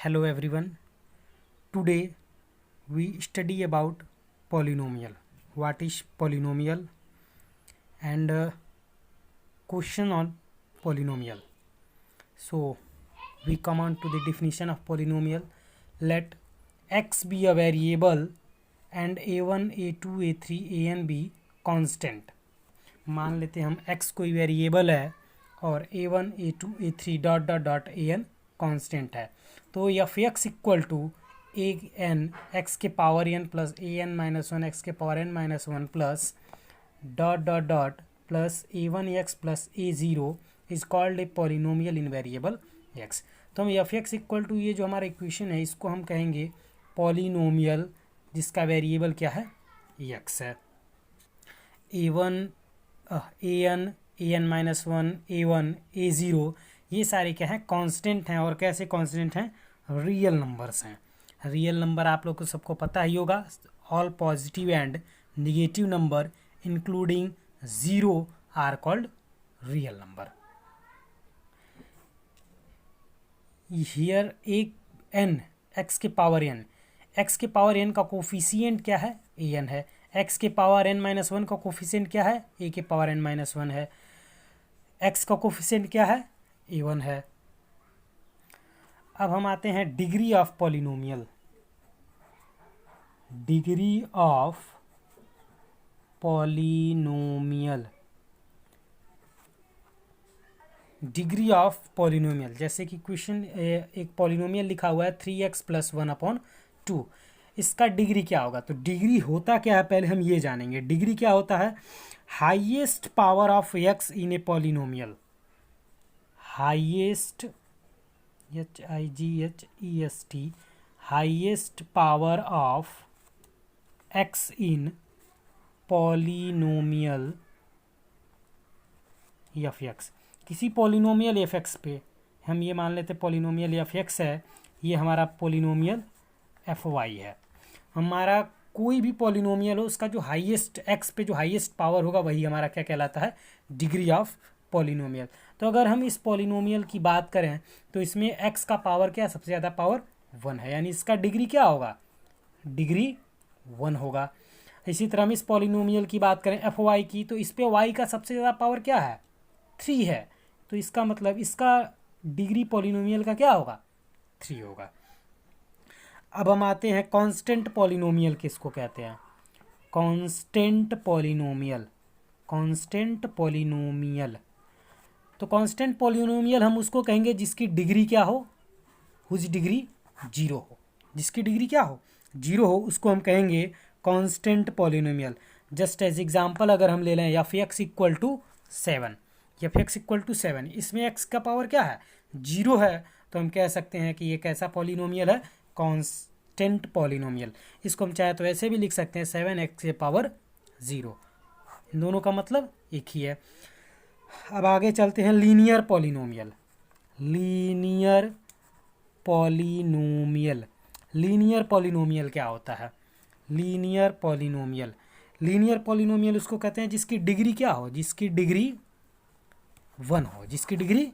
Hello everyone. Today we study about polynomial. What is polynomial and question on polynomial. So we come on to the definition of polynomial. Let x be a variable and a1, a2, a3, an be constant. मान लेते हैं हम x कोई variable है और a1, a2, a3 dot dot dot an constant है, तो f x equal to a n x के power n plus a n minus one x के power n minus one plus dot dot dot plus a one x plus a zero is called a polynomial in variable x. तो हम F x equal to ये जो हमारा equation है इसको हम कहेंगे पॉलिनोमियल जिसका वेरिएबल क्या है, एक्स है। A one A n minus one A one A zero ये सारे क्या हैं, कांस्टेंट हैं। और कैसे कांस्टेंट हैं, रियल नंबर्स हैं। रियल नंबर आप लोग को सबको पता ही होगा, all positive and negative number including zero are called real number. Here एक एन एक्स के पावर एन, एक्स के पावर एन का कोफिशिएंट क्या है, ए एन है। एक्स के पावर एन माइनस वन का कोफिशिएंट क्या है, ए के पावर एन माइनस वन है। एक्स का कोफिशिएंट क्या है, ए वन है। अब हम आते हैं degree of polynomial. Degree of polynomial, degree of polynomial, जैसे कि क्वेश्चन एक पॉलिनोमियल लिखा हुआ है 3x plus one upon two, इसका डिग्री क्या होगा। तो डिग्री होता क्या है पहले हम ये जानेंगे। डिग्री क्या होता है, highest power of x in a polynomial. Highest HIGHEST, highest power of x in polynomial F x. किसी पॉलिनोमियल एफ एक्स पे हम ये मान लेते पॉलिनोमियल एफ एक्स है, ये हमारा पॉलिनोमियल एफ वाई है। हमारा कोई भी पॉलिनोमियल हो उसका जो हाईएस्ट एक्स पे जो हाईएस्ट पावर होगा वही हमारा क्या कहलाता है, डिग्री ऑफ पॉलिनोमियल। तो अगर हम इस पॉलिनोमियल की बात करें तो इसमें एक्स का पावर क्या, सबसे ज़्यादा पावर वन है, यानी इसका डिग्री क्या होगा, डिग्री वन होगा। इसी तरह हम इस पॉलिनोमियल की बात करें एफ वाई की, तो इस पे वाई का सबसे ज़्यादा पावर क्या है, थ्री है। तो इसका मतलब इसका डिग्री पॉलिनोमियल का क्या होगा, थ्री होगा। अब हम आते हैं कांस्टेंट पॉलिनोमियल किसको कहते हैं, कांस्टेंट पॉलिनोमियल। कांस्टेंट पॉलिनोमियल, तो कांस्टेंट पॉलिनोमियल हम उसको कहेंगे जिसकी डिग्री क्या हो, हुज डिग्री जीरो हो। जिसकी डिग्री क्या हो, जीरो हो, उसको हम कहेंगे constant polynomial. Just as example अगर हम ले लें f x equal to seven, f x equal to seven, इसमें एक्स का पावर क्या है, जीरो है, तो हम कह सकते हैं कि ये कैसा पॉलिनोमियल है, कांस्टेंट पॉलिनोमियल। इसको हम चाहे तो ऐसे भी लिख सकते हैं, सेवन एक्स के पावर ज़ीरो। इन दोनों का मतलब एक ही है। अब आगे चलते हैं linear polynomial. Linear polynomial, linear polynomial क्या होता है, लीनियर पॉलिनोमियल, लीनियर पॉलिनोमियल उसको कहते हैं जिसकी डिग्री क्या हो, जिसकी डिग्री वन हो। जिसकी डिग्री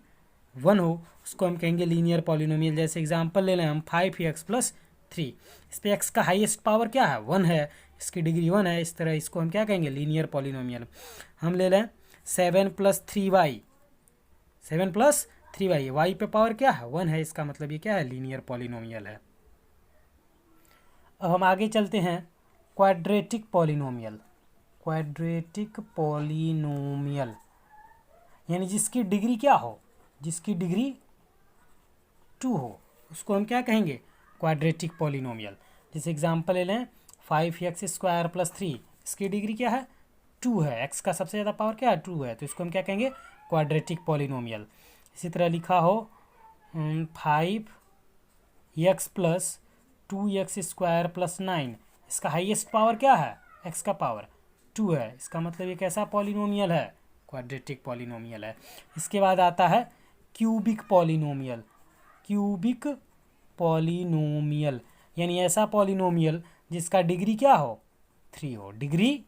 वन हो उसको हम कहेंगे लीनियर पॉलिनोमियल। जैसे एग्जांपल ले लें हम 5x प्लस थ्री, इस पर x का हाईएस्ट पावर क्या है, वन है, इसकी डिग्री वन है। इस तरह इसको हम क्या कहेंगे, लीनियर पॉलिनोमियल। हम ले लें 7 plus three y, 7 plus three y, y पे पावर क्या है, वन है, इसका मतलब ये क्या है, लीनियर पॉलिनोमियल है। अब हम आगे चलते हैं क्वाड्रेटिक पॉलिनोमियल। क्वाड्रेटिक पॉलिनोमियल यानी जिसकी डिग्री क्या हो, जिसकी डिग्री टू हो, उसको हम क्या कहेंगे, क्वाड्रेटिक पॉलिनोमियल। जैसे एग्जांपल ले लें 5x स्क्वायर प्लस थ्री, इसकी डिग्री क्या है, टू है, x का सबसे ज़्यादा पावर क्या है, टू है, तो इसको हम क्या कहेंगे, क्वाड्रेटिक पॉलिनोमियल। इसी तरह लिखा हो 5x plus 2x square plus nine, इसका हाईएस्ट पावर क्या है, x का पावर टू है, इसका मतलब ये कैसा पॉलिनोमियल है, क्वाड्रेटिक पॉलिनोमियल है। इसके बाद आता है क्यूबिक पॉलिनोमियल। क्यूबिक पॉलिनोमियल यानी ऐसा पॉलिनोमियल जिसका डिग्री क्या हो, थ्री हो, डिग्री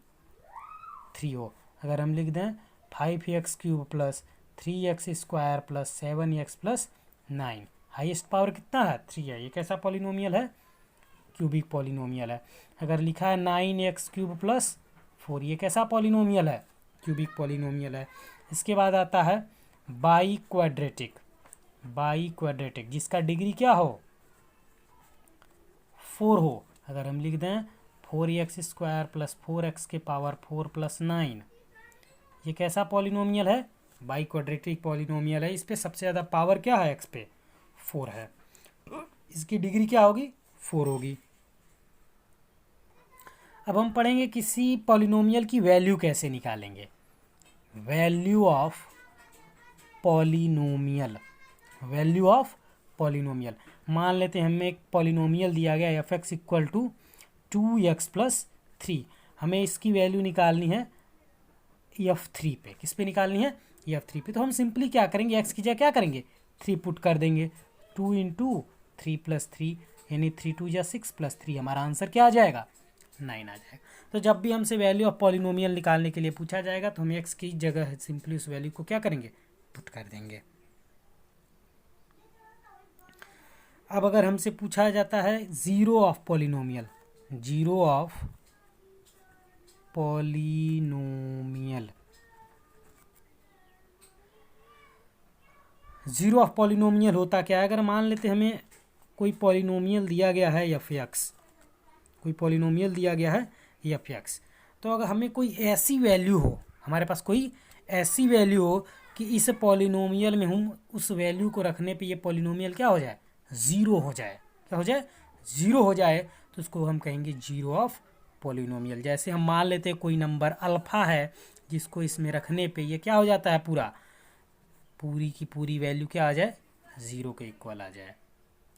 थ्री हो। अगर हम लिख दें 5x cube plus 3x square plus 7x plus nine, highest power कितना है 3 है। ये कैसा पॉलिनोमियल है, क्यूबिक पॉलिनोमियल है। अगर लिखा है 9x³ प्लस 4, ये कैसा पॉलिनोमियल है, क्यूबिक पॉलिनोमियल है। इसके बाद आता है बाई क्वाड्रेटिक, बाई क्वाड्रेटिक जिसका डिग्री क्या हो 4 हो। अगर हम लिख दें 4x² प्लस 4x के पावर 4 प्लस 9, ये कैसा पॉलिनोमियल है, बाई क्वाड्रेटिक पॉलिनोमियल है। इस पे सबसे ज़्यादा पावर क्या है, x पे 4 है, इसकी डिग्री क्या होगी 4 होगी। अब हम पढ़ेंगे किसी पॉलिनोमियल की वैल्यू कैसे निकालेंगे। Value of polynomial, value of polynomial. मान लेते हैं हमें एक पॉलिनोमियल दिया गया f(x) = 2x + 3। हमें इसकी वैल्यू निकालनी है f3 पे। किस पे निकालनी है, f3 पे। तो हम सिंपली क्या करेंगे, x की जगह क्या करेंगे 3 पुट कर देंगे। 2 × 3 + 3 यानी 3 × 2 = 6 + 3, हमारा आंसर क्या आ जाएगा 9 आ जाएगा। तो जब भी हमसे वैल्यू ऑफ पॉलिनोमियल निकालने के लिए पूछा जाएगा तो हम x की जगह सिंपली उस वैल्यू को क्या करेंगे, पुट कर देंगे। अब अगर हमसे पूछा जाता है zero of polynomial, zero of polynomial, zero of polynomial होता क्या है। अगर मान लेते हमें कोई पॉलिनोमियल दिया गया है f(x), कोई पॉलिनोमियल दिया गया है f(x), तो अगर हमें कोई ऐसी वैल्यू हो, हमारे पास कोई ऐसी वैल्यू हो कि इस पॉलिनोमियल में हम उस वैल्यू को रखने पे ये पॉलिनोमियल क्या हो जाए, ज़ीरो हो जाए। क्या हो जाए, ज़ीरो हो जाए, तो उसको हम कहेंगे ज़ीरो ऑफ पॉलिनोमियल। जैसे हम मान लेते हैं कोई नंबर अल्फ़ा है जिसको इसमें रखने पे ये क्या हो जाता है, पूरी की पूरी वैल्यू क्या आ जाए, ज़ीरो के इक्वल आ जाए।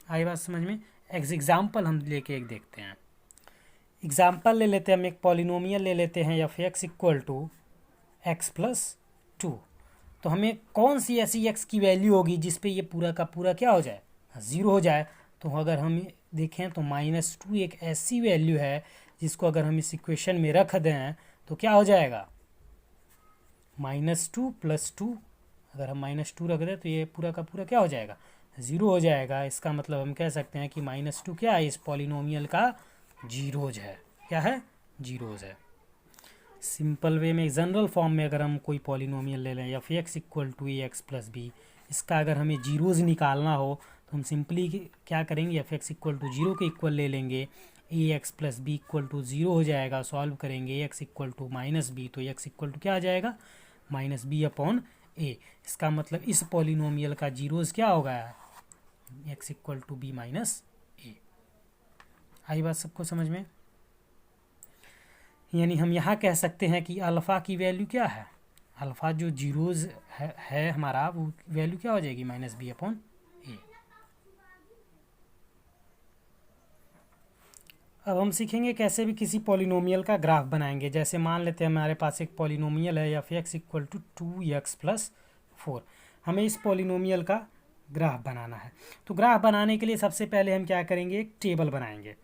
आई बात समझ में। एग्जाम्पल हम लेके एक देखते हैं। एग्जाम्पल ले लेते हैं, हम एक पॉलिनोमियल ले लेते हैं f(x) = x + 2। तो हमें कौन सी ऐसी x की वैल्यू होगी जिस पे ये पूरा का पूरा क्या हो जाए, ज़ीरो हो जाए। तो अगर हम देखें तो -2 एक ऐसी वैल्यू है जिसको अगर हम इस इक्वेशन में रख दें तो क्या हो जाएगा, -2 + 2। अगर हम -2 रख दें तो ये पूरा का पूरा क्या हो जाएगा, ज़ीरो हो जाएगा। इसका मतलब हम कह सकते हैं कि -2 क्या है, इस पॉलिनोमियल का जीरोज है। क्या है, जीरोज है। सिंपल वे में, जनरल फॉर्म में अगर हम कोई पॉलिनोमियल ले लें f(x) = ax + b, इसका अगर हमें जीरोज निकालना हो तो हम सिंपली क्या करेंगे, f(x) = 0 के इक्वल ले लेंगे, ax + b = 0 हो जाएगा। सॉल्व करेंगे ax = -b, तो x = क्या आ जाएगा, -b/a। इसका मतलब इस पॉलिनोमियल का जीरोज क्या होगा, x = b - a। आई बात सबको समझ में। यानी हम यहाँ कह सकते हैं कि अल्फ़ा की वैल्यू क्या है, अल्फ़ा जो जीरोज है हमारा, वो वैल्यू क्या हो जाएगी, -b/a। अब हम सीखेंगे कैसे भी किसी पॉलिनोमियल का ग्राफ बनाएंगे। जैसे मान लेते हैं हमारे पास एक पॉलिनोमियल है f(x) = 2x + 4। हमें इस पॉलिनोमियल का ग्राफ बनाना है। तो ग्राफ बनाने के लिए सबसे पहले हम क्या करेंगे, एक टेबल बनाएंगे।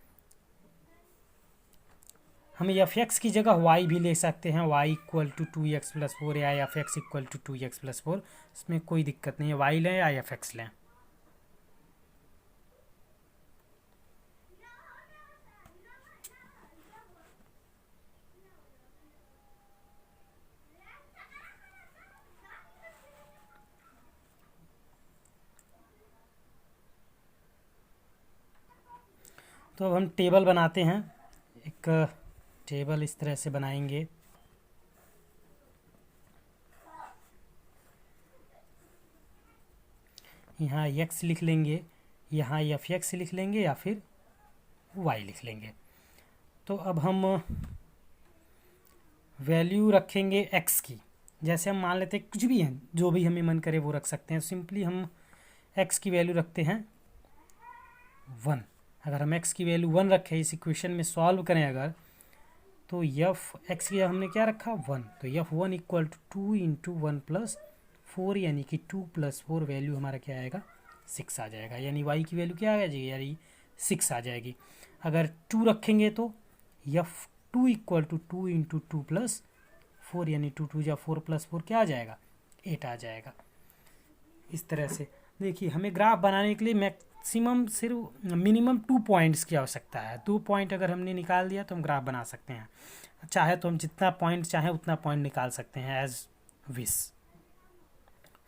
हम f(x) की जगह y भी ले सकते हैं, y = 2x + 4 या f(x) = 2x + 4, इसमें कोई दिक्कत नहीं है, y लें या f(x) लें। तो अब हम टेबल बनाते हैं। एक टेबल इस तरह से बनाएंगे। यहाँ x लिख लेंगे, यहाँ f(x) लिख लेंगे या फिर y लिख लेंगे। तो अब हम वैल्यू रखेंगे x की। जैसे हम मान लेते हैं कुछ भी है, जो भी हमें मन करे वो रख सकते हैं। सिंपली हम x की वैल्यू रखते हैं 1। अगर हम x की वैल्यू 1 रखें, इस इक्वेशन में सॉल्व करें अगर, तो f(x) की हमने क्या रखा 1, तो f(1) = 2 × 1 + 4 यानी कि 2 + 4 वैल्यू हमारा क्या आएगा, 6 आ जाएगा। यानी y की वैल्यू क्या आ जाएगी, यानी 6 आ जाएगी। अगर 2 रखेंगे तो f(2) = 2 × 2 + 4 यानी 2 × 2 = 4 + 4 क्या आ जाएगा, 8 आ जाएगा। इस तरह से देखिए हमें ग्राफ बनाने के लिए मैक्सिमम सिर्फ मिनिमम 2 पॉइंट्स की आवश्यकता है। 2 पॉइंट अगर हमने निकाल दिया तो हम ग्राफ बना सकते हैं। चाहे तो हम जितना पॉइंट चाहें उतना पॉइंट निकाल सकते हैं एज विश।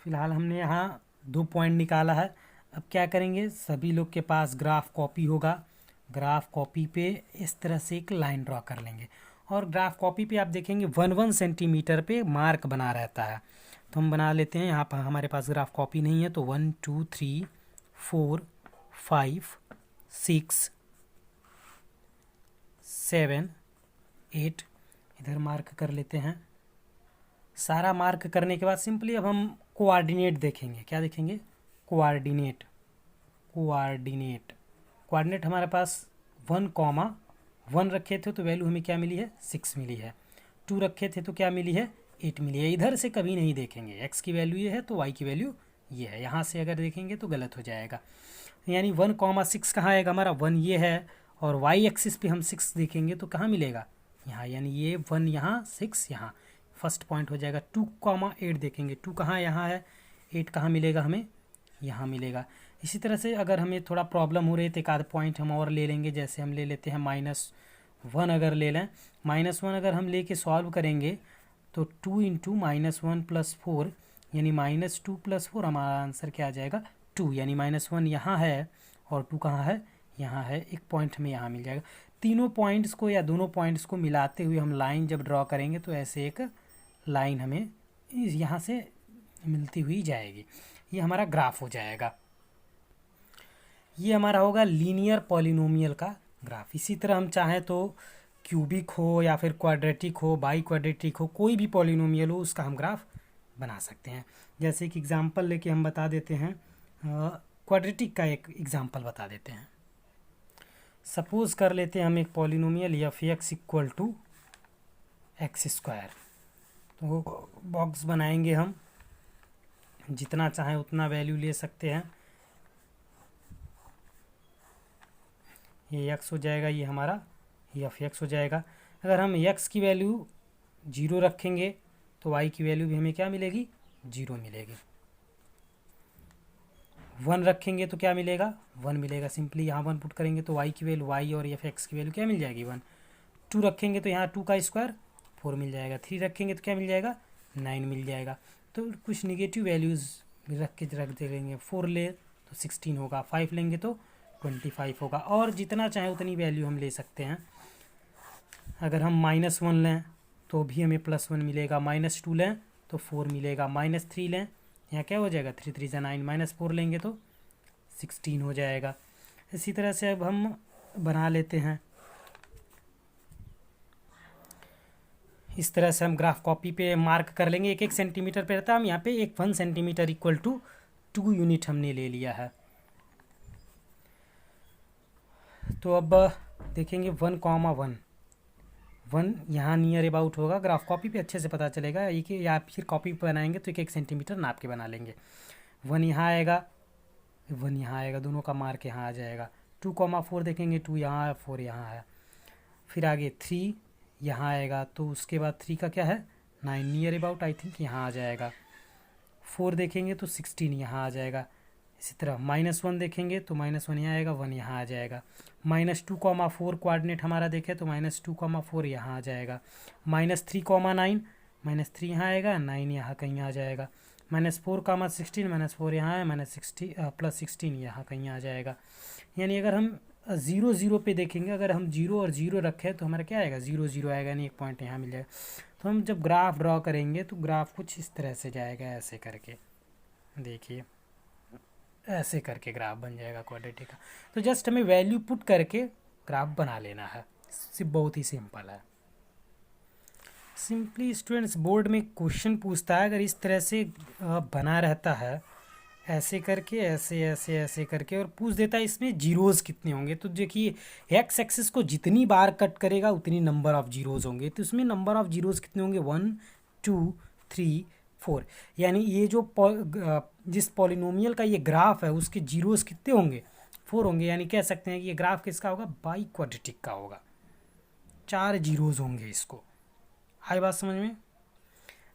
फिलहाल हमने यहाँ 2 पॉइंट निकाला है। अब क्या करेंगे, सभी लोग के पास ग्राफ कॉपी होगा। ग्राफ कॉपी पे इस तरह से एक लाइन ड्रॉ कर लेंगे और ग्राफ कॉपी पे आप देखेंगे 1 सेंटीमीटर पे मार्क बना रहता है। तो हम बना लेते हैं। यहाँ पर हमारे पास ग्राफ कॉपी नहीं है तो 1 2 3 4 5 6 7 8 इधर मार्क कर लेते हैं। सारा मार्क करने के बाद सिंपली अब हम कोऑर्डिनेट देखेंगे। क्या देखेंगे? कोऑर्डिनेट। कोऑर्डिनेट हमारे पास 1, रखे थे तो वैल्यू हमें क्या मिली है? 6 मिली है। 2 रखे थे तो क्या मिली है? 8 मिली है। इधर से कभी नहीं देखेंगे, x की वैल्यू ये है तो y की वैल्यू ये है। यहाँ से अगर देखेंगे तो गलत हो जाएगा। यानी 1, 6 कहाँ आएगा हमारा? 1 ये है और y एक्सिस पे हम 6 देखेंगे तो कहाँ मिलेगा? यहाँ। यानी ये 1 यहाँ, 6 यहाँ, फर्स्ट पॉइंट हो जाएगा। 2, 8 देखेंगे, 2 कहाँ? यहाँ है। 8 कहाँ मिलेगा हमें? यहाँ मिलेगा। इसी तरह से अगर हमें थोड़ा प्रॉब्लम हो रही है तो एक आध पॉइंट हम और ले लेंगे। जैसे हम ले लेते हैं -1 अगर ले लें, -1 अगर हम लेके सॉल्व करेंगे तो 2 × -1 + 4 यानी -2 + 4 हमारा आंसर क्या आ जाएगा? 2। यानी -1 यहाँ है और 2 कहाँ है? यहाँ है। एक पॉइंट हमें यहाँ मिल जाएगा। तीनों पॉइंट्स को या दोनों पॉइंट्स को मिलाते हुए हम लाइन जब ड्रॉ करेंगे तो ऐसे एक लाइन हमें यहाँ से मिलती हुई जाएगी। ये हमारा ग्राफ हो जाएगा। ये हमारा होगा लीनियर पॉलिनोमियल का ग्राफ। इसी तरह हम चाहें तो क्यूबिक हो या फिर क्वाड्रेटिक हो, बाई क्वाड्रेटिक हो, कोई भी पॉलिनोमियल हो उसका हम ग्राफ बना सकते हैं। जैसे कि एग्जांपल लेके हम बता देते हैं, क्वाड्रेटिक का एक एग्जांपल बता देते हैं। सपोज कर लेते हैं हम एक पॉलिनोमियल f(x = x²। तो बॉक्स बनाएंगे हम, जितना चाहें उतना वैल्यू ले सकते हैं। ये x हो जाएगा, ये हमारा f(x) हो जाएगा। अगर हम x की वैल्यू 0 रखेंगे तो y की वैल्यू भी हमें क्या मिलेगी? 0 मिलेगी। 1 रखेंगे तो क्या मिलेगा? 1 मिलेगा। सिंपली यहाँ 1 पुट करेंगे तो y की वैल्यू, y और f(x) की वैल्यू क्या मिल जाएगी? 1। 2 रखेंगे तो यहाँ 2 का स्क्वायर 4 मिल जाएगा। 3 रखेंगे तो क्या मिल जाएगा? 9 मिल जाएगा। तो कुछ निगेटिव वैल्यूज़ रख देंगे। 4 ले तो 16 होगा, 5 लेंगे तो 25 होगा, और जितना चाहे उतनी वैल्यू हम ले सकते हैं। अगर हम -1 लें तो भी हमें +1 मिलेगा, -2 लें तो 4 मिलेगा, -3 लें यहाँ क्या हो जाएगा? 3 3 × 9, -4 लेंगे तो 16 हो जाएगा। इसी तरह से अब हम बना लेते हैं। इस तरह से हम ग्राफ कॉपी पे मार्क कर लेंगे। 1 सेंटीमीटर पे रहता है, हम यहाँ पे 1 सेंटीमीटर = 2 यूनिट हमने ले लिया है। तो अब देखेंगे 1, 1 यहाँ नियर अबाउट होगा। ग्राफ कॉपी पे अच्छे से पता चलेगा। एक या फिर कॉपी पे बनाएंगे तो 1 सेंटीमीटर नाप के बना लेंगे। 1 यहाँ आएगा, 1 यहाँ आएगा, दोनों का मार्क यहाँ आ जाएगा। 2, 4 देखेंगे, 2 यहाँ है, 4 यहाँ है। फिर आगे 3 यहाँ आएगा, तो उसके बाद 3 का क्या है? 9 नियर अबाउट आई थिंक यहाँ आ जाएगा। 4 देखेंगे तो 16 यहाँ आ जाएगा। इसी तरह -1 देखेंगे तो -1 यहाँ आएगा, 1 यहाँ आ जाएगा। -2, 4 कोऑर्डिनेट हमारा देखे तो -2, 4 यहाँ आ जाएगा। -3, 9 -3 यहाँ आएगा, 9 यहाँ कहीं आ जाएगा। -4, 16 -4 यहाँ है, +16 यहाँ कहीं आ जाएगा। यानी अगर हम 0 0 पे देखेंगे, अगर हम 0 और 0 रखें तो हमारा क्या आएगा? 0 0 आएगा, यानी एक पॉइंट यहाँ मिल जाएगा। तो हम जब ग्राफ ड्रॉ करेंगे तो ग्राफ कुछ इस तरह से जाएगा, ऐसे करके। देखिए ऐसे करके ग्राफ बन जाएगा क्वाड्रेटिक का। तो जस्ट हमें वैल्यू पुट करके ग्राफ बना लेना है। बहुत ही सिंपल है। सिंपली स्टूडेंट्स बोर्ड में क्वेश्चन पूछता है, अगर इस तरह से बना रहता है, ऐसे करके, ऐसे ऐसे ऐसे करके, और पूछ देता है इसमें जीरोज़ कितने होंगे। तो देखिए एक्स एक्सिस को जितनी बार कट करेगा उतनी नंबर ऑफ़ जीरोज़ होंगे। तो इसमें नंबर ऑफ़ जीरोज़ कितने होंगे? 1 2 3 4। यानी ये जो जिस पॉलिनोमियल का ये ग्राफ है उसके जीरोज़ कितने होंगे? 4 होंगे। यानी कह सकते हैं कि ये ग्राफ किसका होगा? बाई क्वाड्रेटिक का होगा। 4 जीरोज़ होंगे इसको। आई बात समझ में?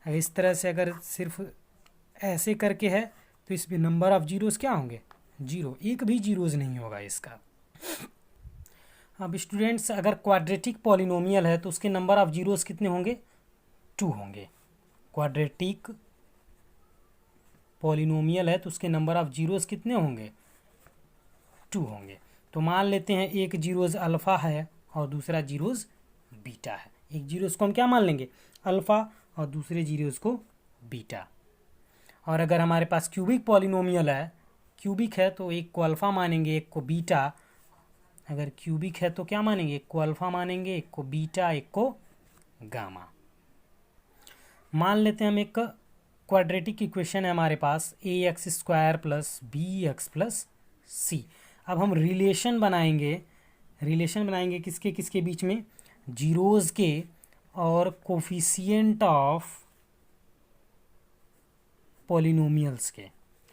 इस तरह से अगर सिर्फ ऐसे करके है तो इसमें नंबर ऑफ जीरोस क्या होंगे? 0, एक भी जीरोस नहीं होगा इसका। अब स्टूडेंट्स, अगर क्वाड्रेटिक पॉलिनोमियल है तो उसके नंबर ऑफ जीरोस कितने होंगे? 2 होंगे। क्वाड्रेटिक पॉलिनोमियल है तो उसके नंबर ऑफ जीरोस कितने होंगे? 2 होंगे। तो मान लेते हैं एक जीरोस अल्फ़ा है और दूसरा जीरोस बीटा है। एक जीरोस को हम क्या मान लेंगे? अल्फ़ा, और दूसरे जीरोस को बीटा। और अगर हमारे पास क्यूबिक पॉलिनोमियल है, क्यूबिक है तो एक को अल्फ़ा मानेंगे, एक को बीटा। अगर क्यूबिक है तो क्या मानेंगे? एक को अल्फ़ा मानेंगे, एक को बीटा, एक को गामा। मान लेते हैं हम एक क्वाड्रेटिक इक्वेशन है हमारे पास, ax² प्लस bx प्लस सी। अब हम रिलेशन बनाएंगे किसके किसके बीच में? जीरोज़ के और कोफिशिएंट ऑफ पॉलिनोमियल्स के।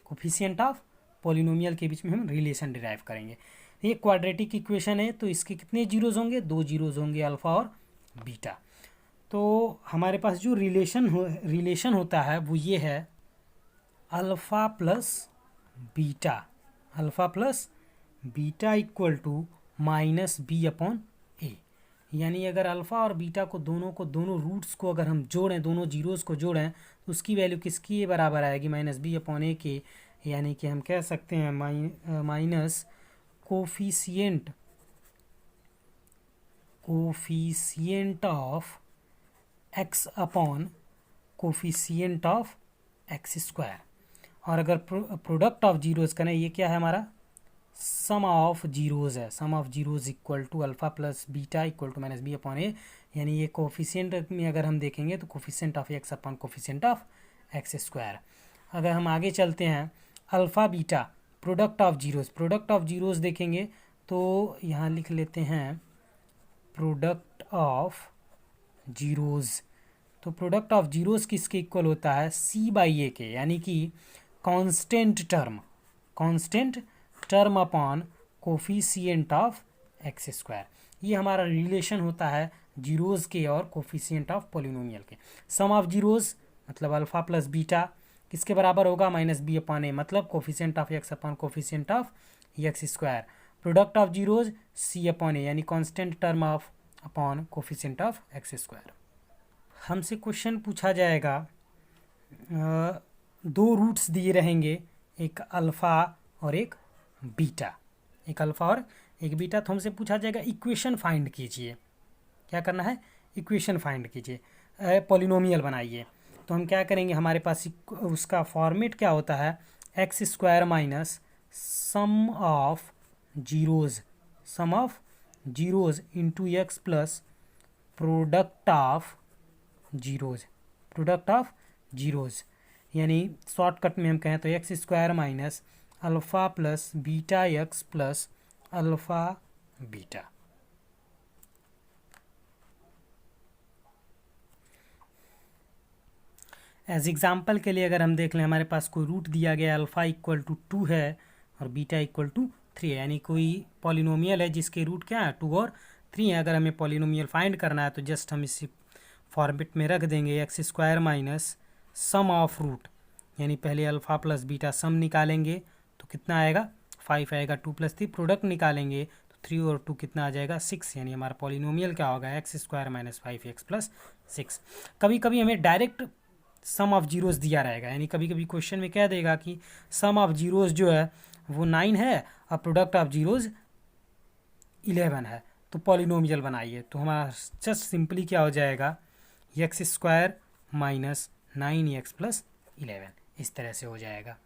कोफिशिएंट ऑफ पॉलिनोमियल के बीच में हम रिलेशन डिराइव करेंगे। ये क्वाड्रेटिक इक्वेशन है तो इसके कितने जीरोज़ होंगे? 2 जीरोज़ होंगे, अल्फ़ा और बीटा। तो हमारे पास जो रिलेशन होता है वो ये है, alpha plus beta equal to minus b upon a. यानी अगर अल्फ़ा और बीटा को दोनों रूट्स को अगर हम जोड़ें, दोनों जीरोज़ को जोड़ें, तो उसकी वैल्यू किसकी बराबर आएगी? माइनस बी अपॉन ए के। यानी कि हम कह सकते हैं minus coefficient of x upon coefficient of x²। और अगर प्रोडक्ट ऑफ जीरोज़ करें, ये क्या है हमारा? सम ऑफ जीरोज़ है। Sum of zeros equal to alpha plus beta equal to minus b upon a. यानी ये कोफिशिएंट में अगर हम देखेंगे तो coefficient of x upon coefficient of x²। अगर हम आगे चलते हैं, alpha beta product of zeros देखेंगे तो यहाँ लिख लेते हैं प्रोडक्ट ऑफ जीरोज़। तो प्रोडक्ट ऑफ जीरोज़ किसके इक्वल होता है? c/a के। यानी कि constant term upon coefficient of x²। ये हमारा रिलेशन होता है जीरोज़ के और कोफिशिएंट ऑफ पॉलिनोमियल के। सम ऑफ जीरोज़ मतलब अल्फ़ा प्लस बीटा किसके बराबर होगा? माइनस बी अपॉन ए, मतलब coefficient of x upon coefficient of x²। Product of zeros c upon a, यानी constant term of upon coefficient of x²। हमसे question पूछा जाएगा, 2 roots दिए रहेंगे, एक अल्फ़ा और एक बीटा, तो हमसे पूछा जाएगा इक्वेशन फाइंड कीजिए। क्या करना है? इक्वेशन फाइंड कीजिए, पॉलिनोमियल बनाइए। तो हम क्या करेंगे, हमारे पास उसका फॉर्मेट क्या होता है? x² minus sum of zeros into x plus product of zeros. यानी शॉर्टकट में हम कहें तो x² minus alpha plus beta x plus alpha beta. As example के लिए अगर हम देख लें, हमारे पास कोई रूट दिया गया, अल्फ़ा इक्वल टू 2 है और बीटा इक्वल टू 3 है। यानी कोई पॉलिनोमियल है जिसके रूट क्या है? 2 और 3 है। अगर हमें पॉलिनोमियल फाइंड करना है तो जस्ट हम इसी फॉर्मेट में रख देंगे, x² minus sum of root, यानी पहले अल्फ़ा प्लस बीटा सम निकालेंगे तो कितना आएगा? 5 आएगा। 2 + 3 प्रोडक्ट निकालेंगे तो 3 और 2 कितना आ जाएगा? 6। यानी हमारा पॉलिनोमियल क्या होगा? x² minus 5x plus 6। कभी कभी हमें डायरेक्ट सम ऑफ जीरोज़ दिया रहेगा, यानी कभी कभी क्वेश्चन में कह देगा कि सम ऑफ जीरोज़ जो है वो 9 है और प्रोडक्ट ऑफ जीरोज़ 11 है, तो पॉलिनोमियल बनाइए। तो हमारा जस्ट सिंपली क्या हो जाएगा? x² माइनस 9x प्लस 11, इस तरह से हो जाएगा।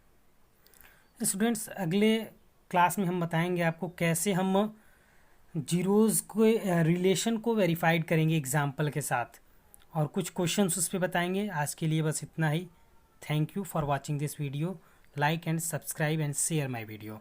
स्टूडेंट्स, अगले क्लास में हम बताएंगे आपको कैसे हम जीरोज़ को रिलेशन को वेरीफाइड करेंगे एग्जाम्पल के साथ, और कुछ क्वेश्चंस उस पर बताएंगे। आज के लिए बस इतना ही। Thank you for watching this video. Like and subscribe and share my video.